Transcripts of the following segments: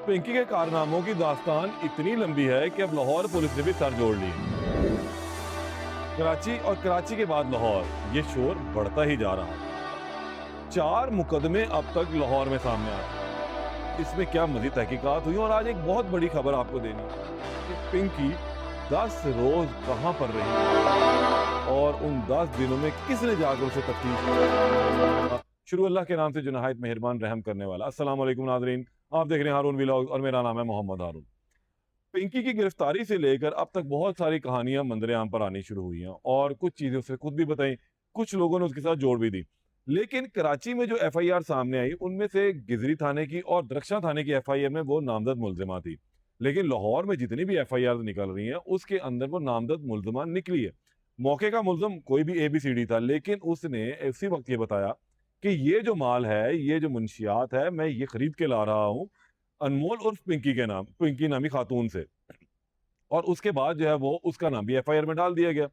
पिंकी के कारनामों की दास्तान इतनी लंबी है कि अब लाहौर पुलिस ने भी सर जोड़ लिए। कराची और कराची के बाद लाहौर, ये शोर बढ़ता ही जा रहा है। 4 मुकदमे अब तक लाहौर में सामने आ चुके। इसमें क्या मजीद तहकीकात हुई और आज एक बहुत बड़ी खबर आपको देनी है कि पिंकी 10 रोज कहां पर रही और उन 10 दिनों में किसने जाकर उसे तफ्तीश की। शुरू अल्लाह के नाम से जो नहायत मेहरबान रहम करने वाला। अस्सलाम वालेकुम नाज़रीन, आप देख रहे हैं हारून व्लॉग्स और मेरा नाम है मोहम्मद हारून। पिंकी की गिरफ्तारी से लेकर अब तक बहुत सारी कहानियां मंजरेआम पर आनी शुरू हुई हैं और कुछ चीजें उसने खुद भी बताई, कुछ लोगों ने उसके साथ जोड़ भी दी। लेकिन कराची में जो एफआईआर सामने आई उनमें से गिजरी थाने की और दरख्शां थाने की एफआईआर में वो नामजद मुल्जिमा थी। लेकिन लाहौर में जितनी भी एफआईआर निकल रही हैं उसके अंदर वो नामजद मुल्जिमा निकली है। मौके का मुल्जिम कोई भी एबीसीडी था, लेकिन उसने उसी वक्त ये बताया कि ये जो माल है, ये जो मुंशियात है, मैं ये खरीद के ला रहा हूँ अनमोल उर्फ पिंकी के नाम, पिंकी नामी खातून से। और उसके बाद जो है वो उसका नाम भी एफआईआर में डाल दिया गया।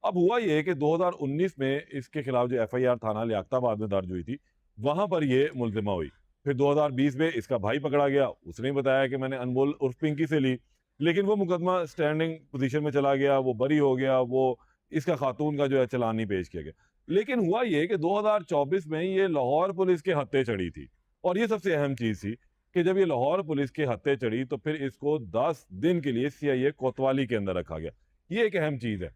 अब हुआ ये कि 2019 में इसके खिलाफ जो एफआईआर थाना लियाकताबाद में दर्ज हुई थी, वहां पर ये मुल्जिमा हुई। फिर 2020 में इसका भाई पकड़ा गया, उसने बताया कि मैंने अनमोल उर्फ पिंकी से ली, लेकिन वो मुकदमा स्टैंडिंग पोजीशन में चला गया, वो बरी हो गया, वो इसका खातून का जो है चालान नहीं पेश किया गया। लेकिन हुआ ये कि 2024 में ये लाहौर पुलिस के हत्थे चढ़ी थी। और ये सबसे अहम चीज थी कि जब ये लाहौर पुलिस के हत्थे चढ़ी तो फिर इसको 10 दिन के लिए सीआईए कोतवाली के अंदर रखा गया। ये एक अहम चीज है।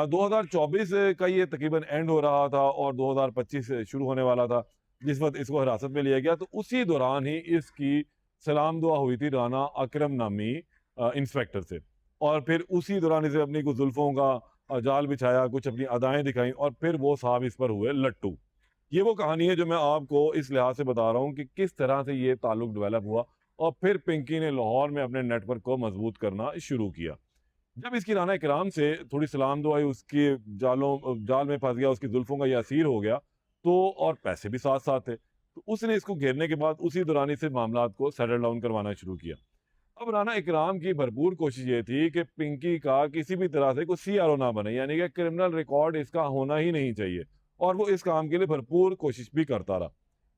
2024 का ये तकरीबन एंड हो रहा था और 2025 शुरू होने वाला था, जिस वक्त इसको हिरासत में लिया गया। तो उसी दौरान ही इसकी सलाम दुआ हुई थी राना अकरम नामी इंस्पेक्टर से। और फिर उसी दौरान इसे अपनी कुछ जुल्फों का जाल बिछाया, कुछ अपनी अदाएं दिखाई और फिर वो साहब इस पर हुए लट्टू। ये वो कहानी है जो मैं आपको इस लिहाज से बता रहा हूँ कि किस तरह से ये ताल्लुक डेवलप हुआ और फिर पिंकी ने लाहौर में अपने नेटवर्क को मजबूत करना शुरू किया। जब इसकी राना इकराम से थोड़ी सलाम दुआई, उसके जाल में फंस गया, उसकी जुल्फों का ये असीर हो गया, तो और पैसे भी साथ साथ थे, तो उसने इसको घेरने के बाद उसी दौरान से मामला को सेटल डाउन करवाना शुरू किया। अब राना इकराम की भरपूर कोशिश ये थी कि पिंकी का किसी भी तरह से कोई सीआरओ ना बने, यानी कि क्रिमिनल रिकॉर्ड इसका होना ही नहीं चाहिए। और वो इस काम के लिए भरपूर कोशिश भी करता रहा।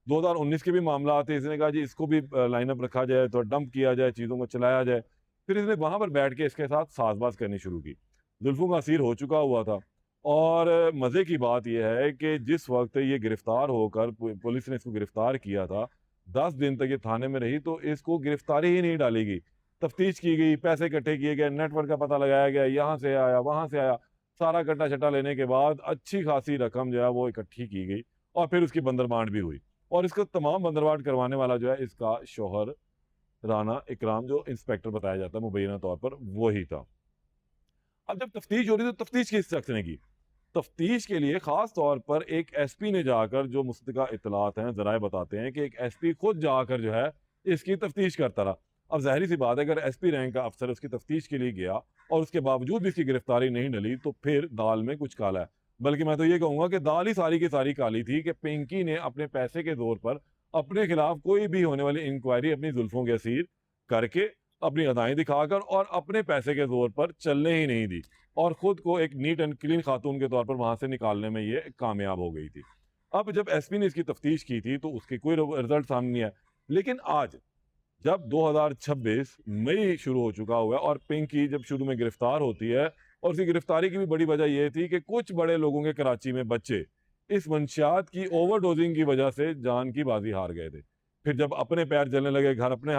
2019 के भी मामला आते, इसने कहा जी इसको भी लाइनअप रखा जाए, तो डंप किया जाए, चीज़ों को चलाया जाए। फिर इसने वहां पर बैठ के इसके साथ साजबाज करनी शुरू की। जुल्फों का असीर हो चुका हुआ था। और मज़े की बात यह है कि जिस वक्त ये गिरफ्तार होकर पुलिस ने इसको गिरफ्तार किया था, 10 दिन तक ये थाने में रही तो इसको गिरफ्तारी ही नहीं डाली गई। तफ्तीश की गई, पैसे इकट्ठे किए गए, नेटवर्क का पता लगाया गया, यहाँ से आया वहां से आया, सारा कट्टा छट्टा लेने के बाद अच्छी खासी रकम जो है वो इकट्ठी की गई और फिर उसकी बंदरबांट भी हुई। और इसको तमाम बंदरबांट करवाने वाला जो है इसका शौहर राना इकराम, जो इंस्पेक्टर बताया जाता है मुबैना तौर पर, वही था। अब जब तफ्तीश हो रही तो तफ्तीश किस शख्स ने की? तफ्तीश के लिए खास तौर पर एक एसपी ने जाकर, जो मुस्तका इतलात हैं, जराए बताते हैं कि एक एसपी खुद जाकर जो है इसकी तफ्तीश करता रहा। अब जाहिर सी बात है, अगर एसपी रैंक का अफसर उसकी तफ्तीश के लिए गया और उसके बावजूद भी इसकी गिरफ्तारी नहीं डली, तो फिर दाल में कुछ काला है। बल्कि मैं तो ये कहूंगा कि दाल ही सारी की सारी काली थी कि पिंकी ने अपने पैसे के जोर पर अपने खिलाफ कोई भी होने वाली इंक्वायरी अपनी जुल्फों के असीर करके, अपनी अदाएं दिखाकर और अपने पैसे के जोर पर चलने ही नहीं दी और खुद को एक नीट एंड क्लीन खातून के तौर पर वहां से निकालने में ये कामयाब हो गई थी। अब जब एसपी ने इसकी तफ्तीश की थी तो उसके कोई रिजल्ट सामने नहीं आया। लेकिन आज जब 2026 मई शुरू हो चुका हुआ है और पिंकी जब शुरू में गिरफ्तार होती है, और उसकी गिरफ्तारी की भी बड़ी वजह यह थी कि कुछ बड़े लोगों के कराची में बच्चे इस मंशियात की ओवरडोजिंग की वजह से जान की बाजी हार गए थे। फिर जब अपने पैर जलने लगे, घर अपने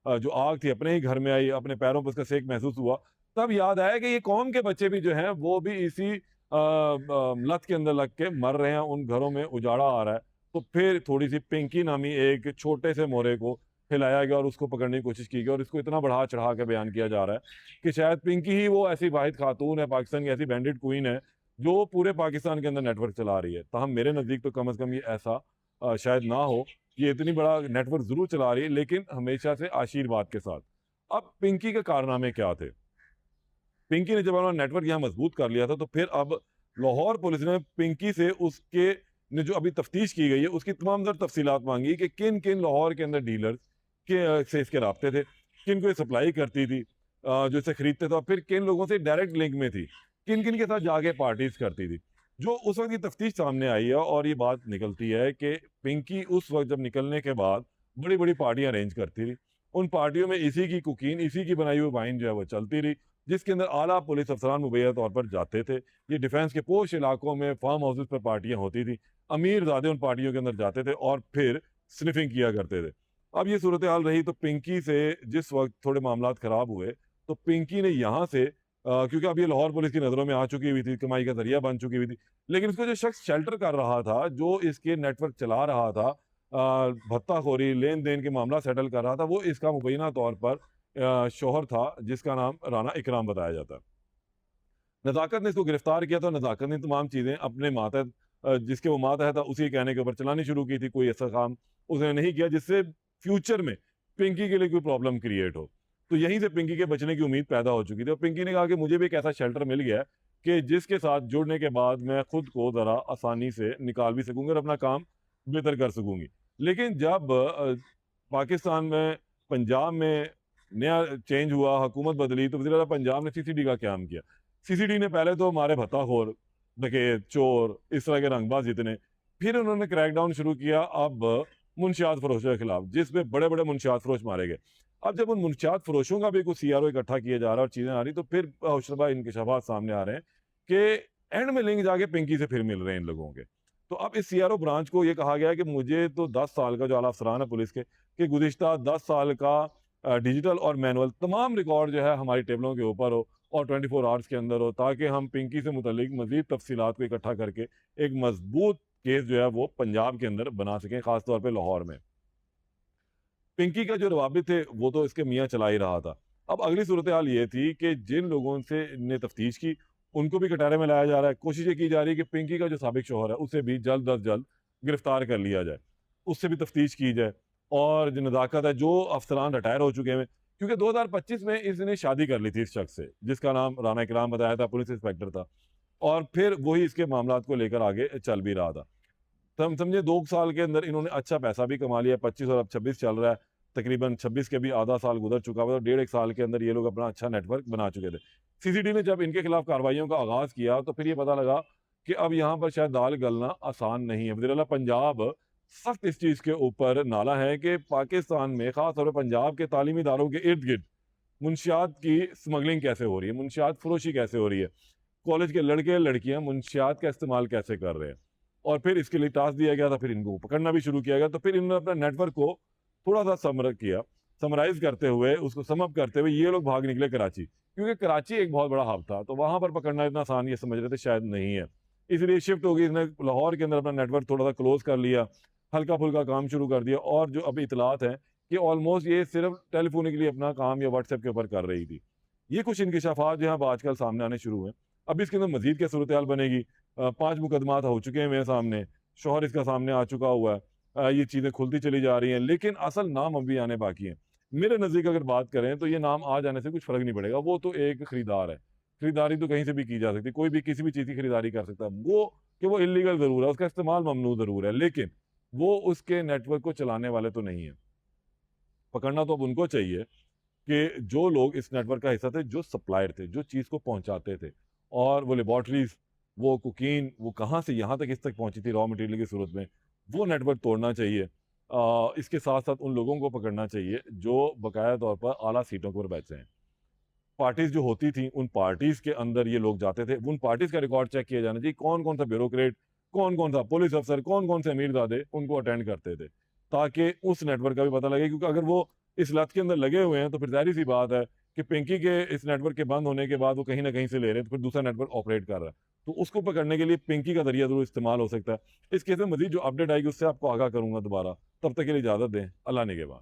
जो आग थी अपने ही घर में आई, अपने पैरों पर उसका सेक महसूस हुआ, तब याद आया कि ये कौम के बच्चे भी जो हैं वो भी इसी लत के अंदर लग के मर रहे हैं, उन घरों में उजाड़ा आ रहा है। तो फिर थोड़ी सी पिंकी नामी एक छोटे से मोरे को हिलाया गया और उसको पकड़ने की कोशिश की गई और इसको इतना बढ़ा चढ़ा के बयान किया जा रहा है कि शायद पिंकी ही वो ऐसी वाहिद खातून है, पाकिस्तान की ऐसी बैंडिट क्वीन है जो पूरे पाकिस्तान के अंदर नेटवर्क चला रही है। ताहम मेरे नज़दीक तो कम अज़ कम ये ऐसा शायद ना हो। ये इतनी बड़ा नेटवर्क जरूर चला रही है, लेकिन हमेशा से आशीर्वाद के साथ। अब पिंकी के कारनामे क्या थे? पिंकी ने जब अपना नेटवर्क यहाँ मजबूत कर लिया था तो फिर अब लाहौर पुलिस ने पिंकी से उसके ने जो अभी तफ्तीश की गई है उसकी तमाम तर तफसीलात मांगी कि किन किन लाहौर के अंदर डीलर्स के से इसके राब्ते थे, किन को ये सप्लाई करती थी, जो इसे खरीदते थे, और फिर किन लोगों से डायरेक्ट लिंक में थी, किन किन के साथ जाके पार्टीज करती थी। जो उस वक्त की तफ्तीश सामने आई है और ये बात निकलती है कि पिंकी उस वक्त जब निकलने के बाद बड़ी बड़ी पार्टियां अरेंज करती थी उन पार्टियों में इसी की कुकीन, इसी की बनाई हुई वाइन जो है वो चलती रही, जिसके अंदर आला पुलिस अफसरान मुबैना तौर पर जाते थे। ये डिफेंस के पोश इलाकों में फार्म हाउसेस पर पार्टियां होती थी, अमीर ज़ादे उन पार्टियों के अंदर जाते थे और फिर स्निफिंग किया करते थे। अब ये सूरत हाल रही तो पिंकी से जिस वक्त थोड़े मामलात खराब हुए, तो पिंकी ने यहाँ से क्योंकि अब ये लाहौर पुलिस की नज़रों में आ चुकी हुई थी, कमाई का जरिया बन चुकी हुई थी, लेकिन इसको जो शख्स शेल्टर कर रहा था, जो इसके नेटवर्क चला रहा था, भत्ताखोरी लेन देन के मामला सेटल कर रहा था, वो इसका मुबैना तौर पर शौहर था जिसका नाम राना इकराम बताया जाता है। नज़ाकत ने इसको गिरफ्तार किया तो नज़ाकत ने तमाम चीज़ें अपने मातहत जिसके वो मातहत था उसी के कहने के ऊपर चलानी शुरू की थी। कोई ऐसा काम उसने नहीं किया जिससे फ्यूचर में पिंकी के लिए कोई प्रॉब्लम क्रिएट हो। तो यहीं से पिंकी के बचने की उम्मीद पैदा हो चुकी थी और पिंकी ने कहा कि मुझे भी एक ऐसा शेल्टर मिल गया है कि जिसके साथ जुड़ने के बाद मैं खुद को ज़रा आसानी से निकाल भी सकूँगी और अपना काम बेहतर कर सकूँगी। लेकिन जब पाकिस्तान में पंजाब में नया चेंज हुआ, हुकूमत बदली, तो वज़ीर आला पंजाब ने सीसीडी का क़याम किया। सीसीडी ने पहले तो मारे भत्ताखोर, डकैत, चोर, इस तरह के रंगबाज जितने, फिर उन्होंने क्रैकडाउन शुरू किया अब मुंशियात फरोशों के खिलाफ, जिसमें बड़े-बड़े मुंशियात फरोश मारे गए। अब जब उन मुंशियात फरोशों का भी कुछ सीआरओ इकट्ठा किया जा रहा है और चीज़ें आ रही, तो फिर होशरुबा इंकशाफात सामने आ रहे हैं कि एंड में लिंक जाके पिंकी से फिर मिल रहे हैं इन लोगों के। तो अब इस सीआरओ ब्रांच को ये कहा गया है कि मुझे तो 10 साल का जो आला अफसरान है पुलिस के, कि गुज़िश्ता 10 साल का डिजिटल और मैनुअल तमाम रिकॉर्ड जो है हमारी टेबलों के ऊपर हो और 24 आवर्स के अंदर हो, ताकि हम पिंकी से मुतल्लिक मज़ीद तफ़सीलात को इकट्ठा करके एक मज़बूत केस जो है वो पंजाब के अंदर बना सकें, ख़ास तौर पे लाहौर में। पिंकी का जो रवाबित थे वो तो इसके मियाँ चला ही रहा था। अब अगली सूरत हाल ये थी कि जिन लोगों से ने तफ्तीश की उनको भी कटहरे में लाया जा रहा है। कोशिश ये की जा रही है कि पिंकी का जो साबिक शौहर है उसे भी जल्द अज जल्द गिरफ्तार कर लिया जाए, उससे भी तफ्तीश की जाए और जो नज़ाकत है, जो अफसरान रिटायर हो चुके हैं, क्योंकि 2025 में इसने शादी कर ली थी इस शख्स से जिसका नाम राना इकराम बताया था, पुलिस इंस्पेक्टर था और फिर वही इसके मामलात को लेकर आगे चल भी रहा था। तो हम समझे 2 साल के अंदर इन्होंने अच्छा पैसा भी कमा लिया, 25 और अब 26 चल रहा है, तकरीबन 26 के भी आधा साल गुजर चुका हुआ, तो 1.5 साल के अंदर ये लोग अपना अच्छा नेटवर्क बना चुके थे। सीसीडी ने जब इनके खिलाफ कार्रवाइयों का आगाज़ किया तो फिर ये पता लगा कि अब यहाँ पर शायद दाल गलना आसान नहीं है। वज़ीर आला पंजाब सख्त इस चीज़ के ऊपर नाला है कि पाकिस्तान में ख़ास तौर पर पंजाब के तालीमी इदारों के इर्द-गिर्द मुंशियात की स्मगलिंग कैसे हो रही है, मुंशियात फ़रोशी कैसे हो रही है, कॉलेज के लड़के-लड़कियाँ मुंशियात का इस्तेमाल कैसे कर रहे हैं। और फिर इसके लिए टास्क दिया गया था, फिर इनको पकड़ना भी शुरू किया गया, तो फिर इन्होंने अपना नेटवर्क को थोड़ा-सा समराइज़ करते हुए, उसको सम अप करते हुए ये लोग भाग निकले कराची। क्योंकि कराची एक बहुत बड़ा हब था, तो वहाँ पर पकड़ना इतना आसान ये समझ रहे थे शायद नहीं है। इसलिए शिफ्ट हो गई, इसने लाहौर के अंदर अपना नेटवर्क थोड़ा-सा क्लोज़ कर लिया, हल्का-फुल्का काम शुरू कर दिया और जो अभी इत्तलात हैं कि ऑलमोस्ट ये सिर्फ़ टेलीफ़ोनिकली अपना काम या व्हाट्सएप के ऊपर कर रही थी। ये कुछ इंकशाफात जो हैं अब आजकल सामने आने शुरू हुए हैं। अब इसके अंदर मज़ीद क्या सूरत-ए-हाल बनेगी? 5 मुकदमात हो चुके हैं मेरे सामने, शौहर इसका सामने आ चुका हुआ है। ये चीज़ें खुलती चली जा रही हैं, लेकिन असल नाम अभी आने बाकी हैं। मेरे नज़दीक अगर बात करें तो ये नाम आ जाने से कुछ फ़र्क नहीं पड़ेगा, वो तो एक खरीदार है। खरीदारी तो कहीं से भी की जा सकती है, कोई भी किसी भी चीज़ की खरीदारी कर सकता है। वो कि वो इल्लीगल ज़रूर है, उसका इस्तेमाल ममनू ज़रूर है, लेकिन वो उसके नेटवर्क को चलाने वाले तो नहीं है। पकड़ना तो अब उनको चाहिए कि जो लोग इस नेटवर्क का हिस्सा थे, जो सप्लायर थे, जो चीज़ को पहुँचाते थे और वो लेबॉर्टरीज़, वो कोकीन, वो कहाँ से यहाँ तक इस तक पहुँची थी रॉ मटेरियल की सूरत में, वो नेटवर्क तोड़ना चाहिए। इसके साथ-साथ उन लोगों को पकड़ना चाहिए जो बाकायदा तौर पर आला सीटों पर बैठे हैं। पार्टीज़ जो होती थी, उन पार्टीज़ के अंदर ये लोग जाते थे, उन पार्टीज़ का रिकॉर्ड चेक किया जाना चाहिए, कौन-कौन सा ब्यूरोक्रेट, कौन-कौन सा पुलिस अफ़सर, कौन-कौन से अमीरज़ादे उनको अटेंड करते थे, ताकि उस नेटवर्क का भी पता लगे। क्योंकि अगर वो इस लत के अंदर लगे हुए हैं, तो फिर ज़ाहिर-सी बात है कि पिंकी के इस नेटवर्क के बंद होने के बाद वो कहीं न कहीं से ले रहे हैं, तो फिर दूसरा नेटवर्क ऑपरेट कर रहा है। तो उसको पकड़ने के लिए पिंकी का ज़रिया ज़रूर इस्तेमाल हो सकता है। इस केस में मज़ीद जो अपडेट आएगी, उससे आपको आगाह करूँगा दोबारा। तब तक के लिए इजाज़त दें। अल्लाह निगहबान।